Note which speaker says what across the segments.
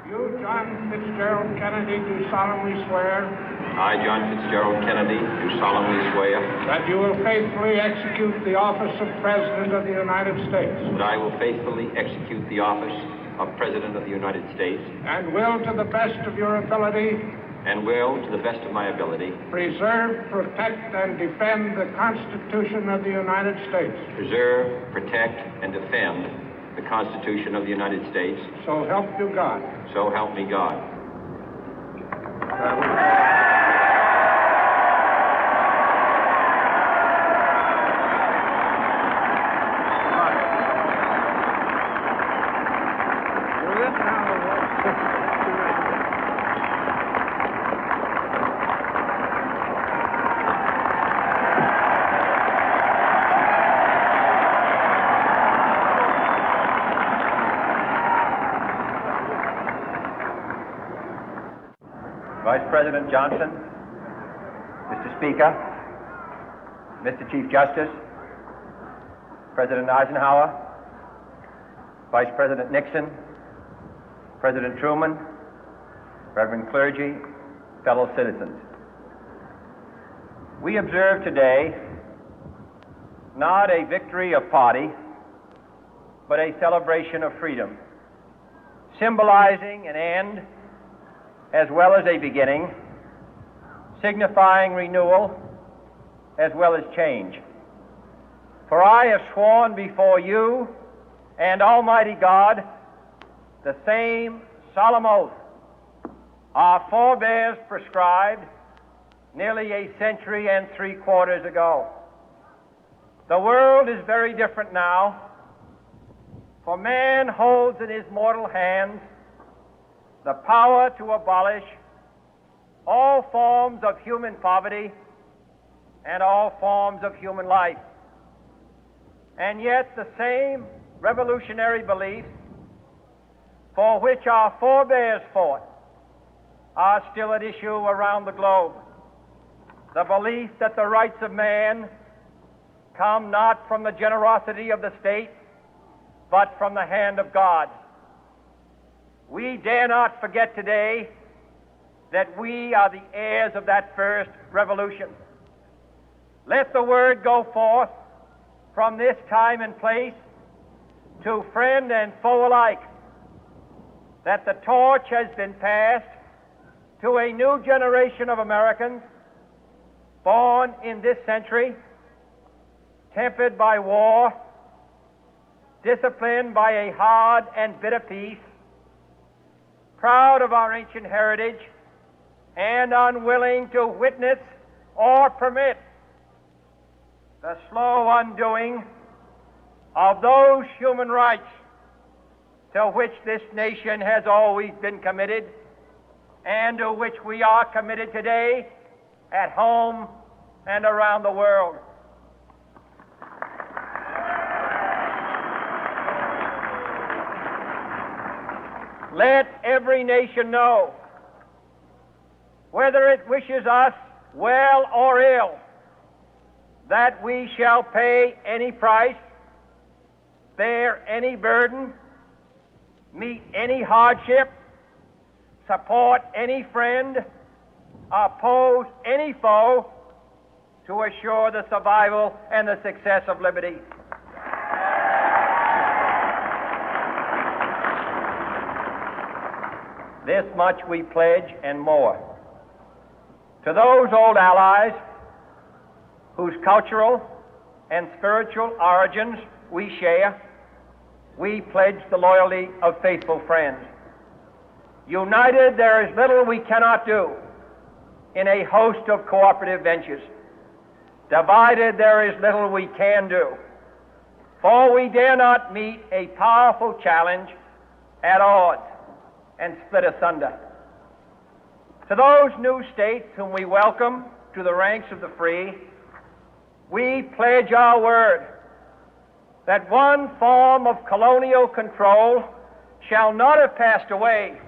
Speaker 1: You, John Fitzgerald Kennedy, do solemnly swear
Speaker 2: I, John Fitzgerald Kennedy, do solemnly swear
Speaker 1: that you will faithfully execute the office of President of the United States
Speaker 2: that I will faithfully execute the office of President of the United States
Speaker 1: and will, to the best of your ability,
Speaker 2: and will, to the best of my ability,
Speaker 1: preserve, protect, and defend the Constitution of the United States.
Speaker 2: preserve, protect, and defend the Constitution of the United States.
Speaker 1: So help you God.
Speaker 2: So help me God.
Speaker 3: Vice President Johnson, Mr. Speaker, Mr. Chief Justice, President Eisenhower, Vice President Nixon, President Truman, Reverend clergy, fellow citizens. We observe today not a victory of party, but a celebration of freedom, symbolizing an end as well as a beginning, signifying renewal as well as change. For I have sworn before you and Almighty God the same solemn oath our forebears prescribed nearly a century and 3/4 ago. The world is very different now, for man holds in his mortal hands the power to abolish all forms of human poverty and all forms of human life. And yet the same revolutionary beliefs for which our forebears fought are still at issue around the globe. The belief that the rights of man come not from the generosity of the state, but from the hand of God. We dare not forget today that we are the heirs of that first revolution. Let the word go forth from this time and place to friend and foe alike that the torch has been passed to a new generation of Americans born in this century, tempered by war, disciplined by a hard and bitter peace, proud of our ancient heritage, and unwilling to witness or permit the slow undoing of those human rights to which this nation has always been committed and to which we are committed today at home and around the world. Let every nation know, whether it wishes us well or ill, that we shall pay any price, bear any burden, meet any hardship, support any friend, oppose any foe to assure the survival and the success of liberty. This much we pledge and more. To those old allies whose cultural and spiritual origins we share, we pledge the loyalty of faithful friends. United, there is little we cannot do in a host of cooperative ventures. Divided, there is little we can do, for we dare not meet a powerful challenge at odds and split asunder. To those new states whom we welcome to the ranks of the free, we pledge our word that one form of colonial control shall not have passed away,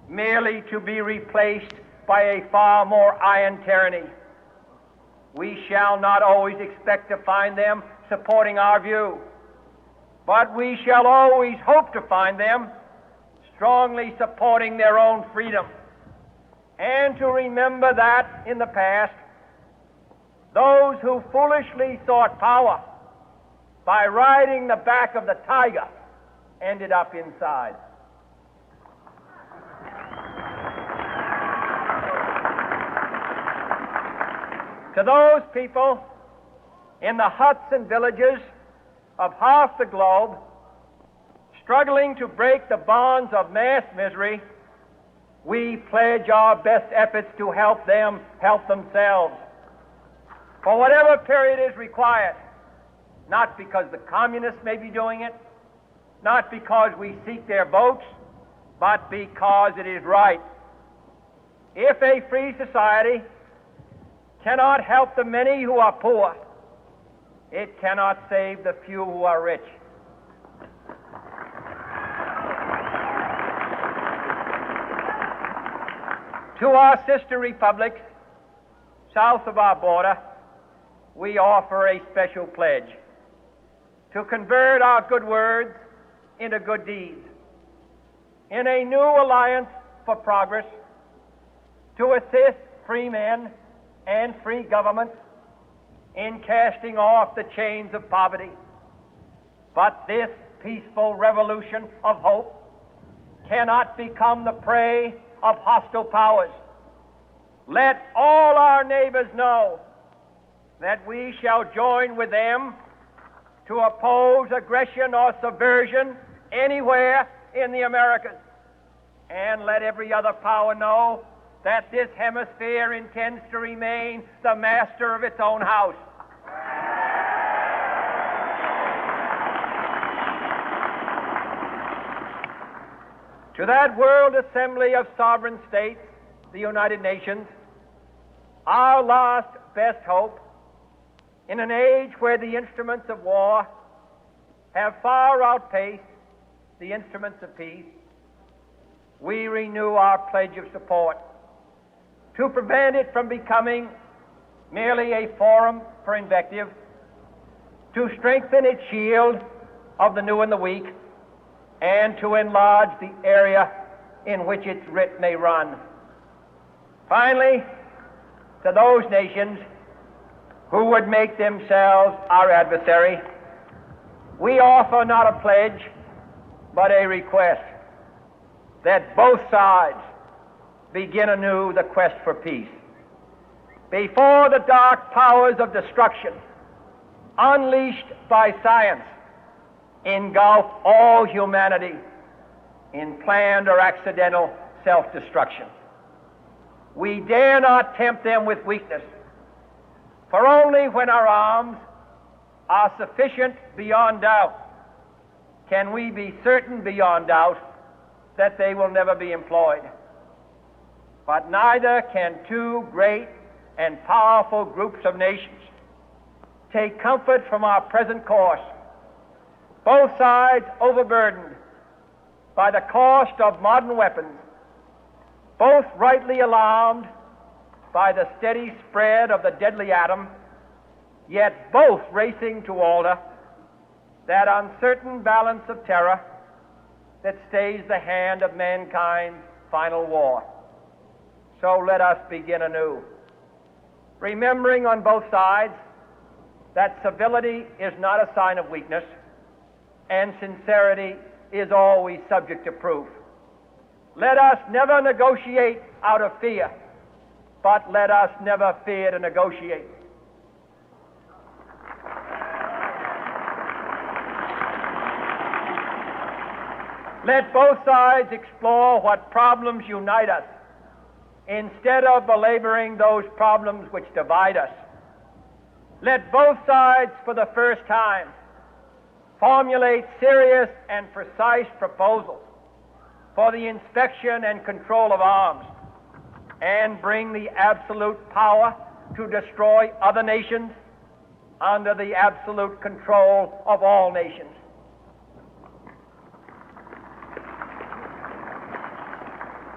Speaker 3: merely to be replaced by a far more iron tyranny. We shall not always expect to find them supporting our view, but we shall always hope to find them strongly supporting their own freedom, and to remember that in the past, those who foolishly sought power by riding the back of the tiger ended up inside. To those people in the huts and villages of half the globe struggling to break the bonds of mass misery, we pledge our best efforts to help them help themselves for whatever period is required, not because the communists may be doing it, not because we seek their votes, but because it is right. If a free society cannot help the many who are poor, it cannot save the few who are rich. To our sister republics south of our border, we offer a special pledge to convert our good words into good deeds, in a new alliance for progress, to assist free men and free governments in casting off the chains of poverty. But this peaceful revolution of hope cannot become the prey of hostile powers. Let all our neighbors know that we shall join with them to oppose aggression or subversion anywhere in the Americas. And let every other power know that this hemisphere intends to remain the master of its own house. To that World Assembly of Sovereign States, the United Nations, our last best hope, in an age where the instruments of war have far outpaced the instruments of peace, we renew our pledge of support to prevent it from becoming merely a forum for invective, to strengthen its shield of the new and the weak, and to enlarge the area in which its writ may run. Finally, to those nations who would make themselves our adversary, we offer not a pledge, but a request that both sides begin anew the quest for peace. Before the dark powers of destruction, unleashed by science, engulf all humanity in planned or accidental self-destruction, we dare not tempt them with weakness, for only when our arms are sufficient beyond doubt can we be certain beyond doubt that they will never be employed. But neither can two great and powerful groups of nations take comfort from our present course, both sides overburdened by the cost of modern weapons, both rightly alarmed by the steady spread of the deadly atom, yet both racing to alter that uncertain balance of terror that stays the hand of mankind's final war. So let us begin anew, remembering on both sides that civility is not a sign of weakness, and sincerity is always subject to proof. Let us never negotiate out of fear, but let us never fear to negotiate. Let both sides explore what problems unite us, instead of belaboring those problems which divide us. Let both sides, for the first time, formulate serious and precise proposals for the inspection and control of arms, and bring the absolute power to destroy other nations under the absolute control of all nations.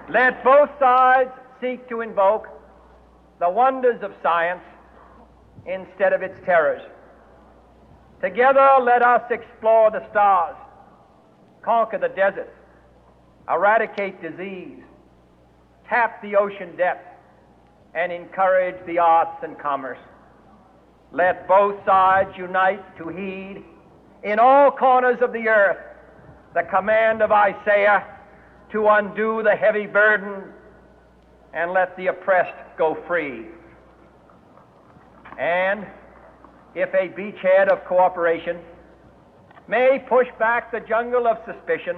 Speaker 3: Let both sides seek to invoke the wonders of science instead of its terrors. Together, let us explore the stars, conquer the deserts, eradicate disease, tap the ocean depth, and encourage the arts and commerce. Let both sides unite to heed in all corners of the earth the command of Isaiah to undo the heavy burden and let the oppressed go free. And if a beachhead of cooperation may push back the jungle of suspicion,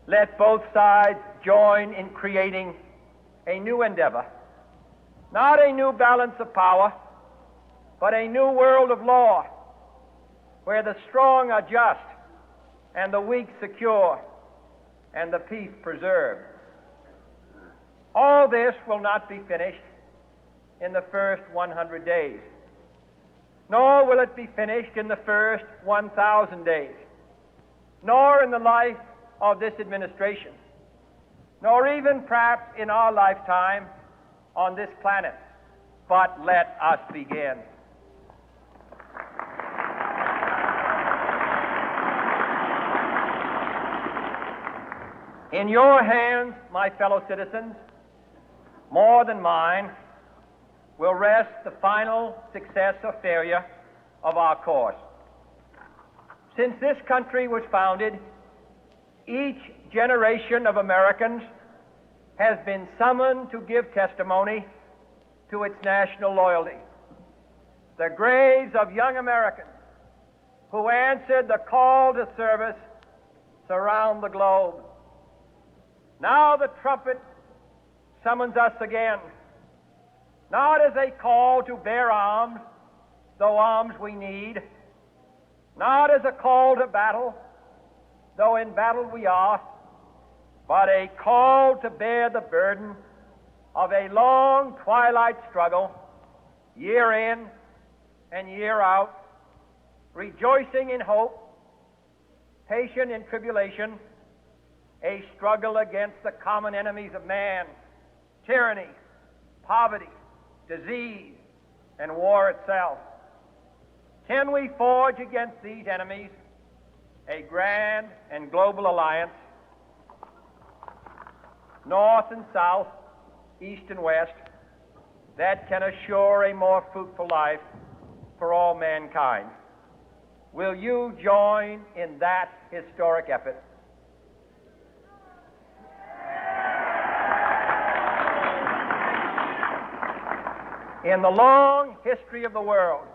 Speaker 3: let both sides join in creating a new endeavor, not a new balance of power, but a new world of law, where the strong are just and the weak secure and the peace preserved. All this will not be finished in the first 100 days, nor will it be finished in the first 1,000 days, nor in the life of this administration, nor even perhaps in our lifetime on this planet. But let us begin. In your hands, my fellow citizens, more than mine, will rest the final success or failure of our course. Since this country was founded, each generation of Americans has been summoned to give testimony to its national loyalty. The graves of young Americans who answered the call to service surround the globe. Now the trumpet summons us again, not as a call to bear arms, though arms we need, not as a call to battle, though in battle we are, but a call to bear the burden of a long twilight struggle, year in and year out, rejoicing in hope, patient in tribulation, a struggle against the common enemies of man, tyranny, poverty, disease, and war itself. Can we forge against these enemies a grand and global alliance, north and south, east and west, that can assure a more fruitful life for all mankind? Will you join in that historic effort? In the long history of the world,